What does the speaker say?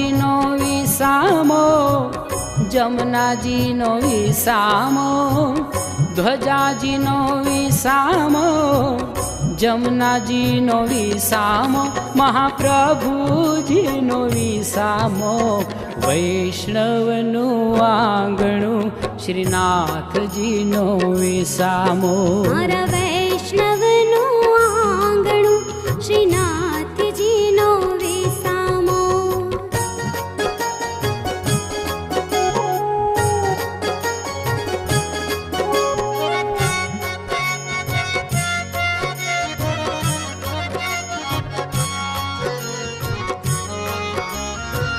ધ્વજાજીનો વિસામો, જમનાજીનો વિસામો, ધ્વજાજીનો વિસામો, જમનાજીનો વિસામો, મહાપ્રભુજીનો વિસામો, વૈષ્ણવનું આંગણું શ્રીનાથજીનો વિસામો. મારા વૈષ્ણવનું આંગણું શ્રીનાથ